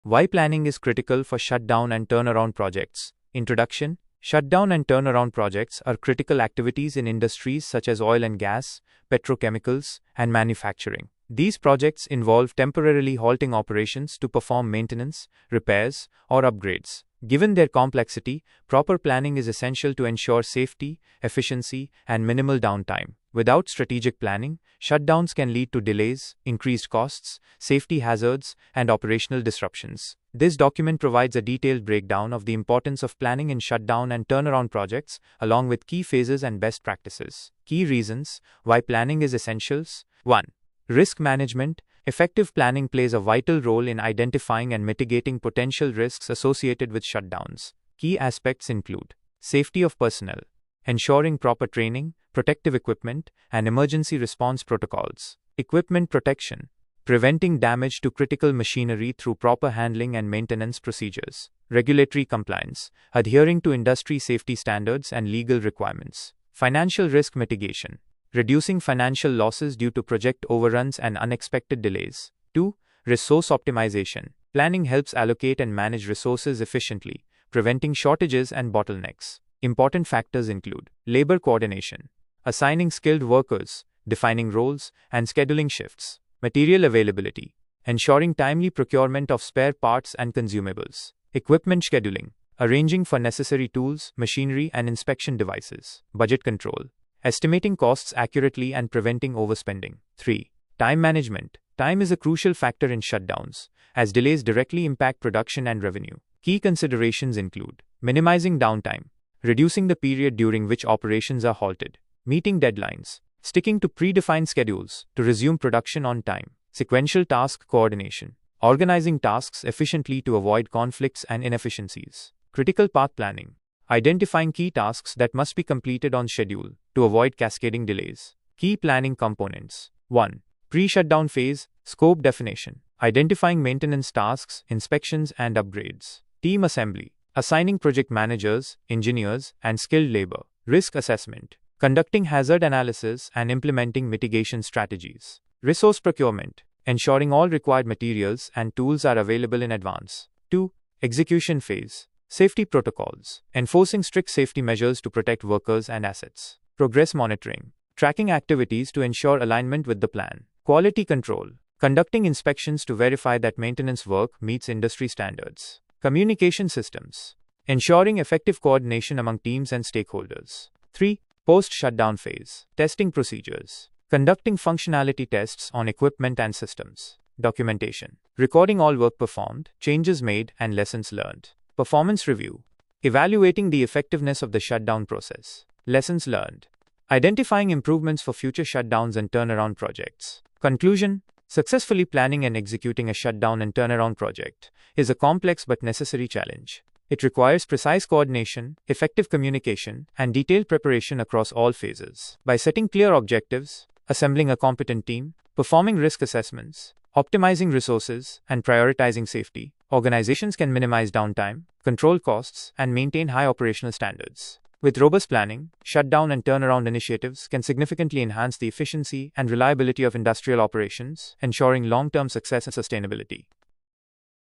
Why planning is critical for shutdown and turnaround projects. Introduction. Shutdown and turnaround projects are critical activities in industries such as oil and gas, petrochemicals, and manufacturing. These projects involve temporarily halting operations to perform maintenance, repairs, or upgrades. Given their complexity, proper planning is essential to ensure safety, efficiency, and minimal downtime. Without strategic planning, shutdowns can lead to delays, increased costs, safety hazards, and operational disruptions. This document provides a detailed breakdown of the importance of planning in shutdown and turnaround projects, along with key phases and best practices. Key reasons why planning is essential. 1. Risk management. Effective planning plays a vital role in identifying and mitigating potential risks associated with shutdowns. Key aspects include safety of personnel, ensuring proper training, protective equipment, and emergency response protocols. Equipment protection, preventing damage to critical machinery through proper handling and maintenance procedures. Regulatory compliance, adhering to industry safety standards and legal requirements. Financial risk mitigation, reducing financial losses due to project overruns and unexpected delays. 2. Resource optimization. Planning helps allocate and manage resources efficiently, preventing shortages and bottlenecks. Important factors include labor coordination, assigning skilled workers, defining roles, and scheduling shifts. Material availability, ensuring timely procurement of spare parts and consumables. Equipment scheduling, arranging for necessary tools, machinery, and inspection devices. Budget control, estimating costs accurately and preventing overspending. 3. Time management. Time is a crucial factor in shutdowns, as delays directly impact production and revenue. Key considerations include minimizing downtime, reducing the period during which operations are halted, meeting deadlines, sticking to predefined schedules to resume production on time, sequential task coordination, organizing tasks efficiently to avoid conflicts and inefficiencies. Critical path planning, identifying key tasks that must be completed on schedule to avoid cascading delays. Key planning components. 1. Pre-shutdown phase, scope definition, identifying maintenance tasks, inspections, and upgrades. Team assembly, assigning project managers, engineers, and skilled labor. Risk assessment, conducting hazard analysis and implementing mitigation strategies. Resource procurement, ensuring all required materials and tools are available in advance. 2. Execution phase, safety protocols, enforcing strict safety measures to protect workers and assets. Progress monitoring, tracking activities to ensure alignment with the plan. Quality control, conducting inspections to verify that maintenance work meets industry standards. Communication systems, ensuring effective coordination among teams and stakeholders. 3. Post-shutdown phase, testing procedures, conducting functionality tests on equipment and systems. Documentation, recording all work performed, changes made, and lessons learned. Performance review, evaluating the effectiveness of the shutdown process. Lessons learned, identifying improvements for future shutdowns and turnaround projects. Conclusion. Successfully planning and executing a shutdown and turnaround project is a complex but necessary challenge. It requires precise coordination, effective communication, and detailed preparation across all phases. By setting clear objectives, assembling a competent team, performing risk assessments, optimizing resources, and prioritizing safety, organizations can minimize downtime, control costs, and maintain high operational standards. With robust planning, shutdown and turnaround initiatives can significantly enhance the efficiency and reliability of industrial operations, ensuring long-term success and sustainability.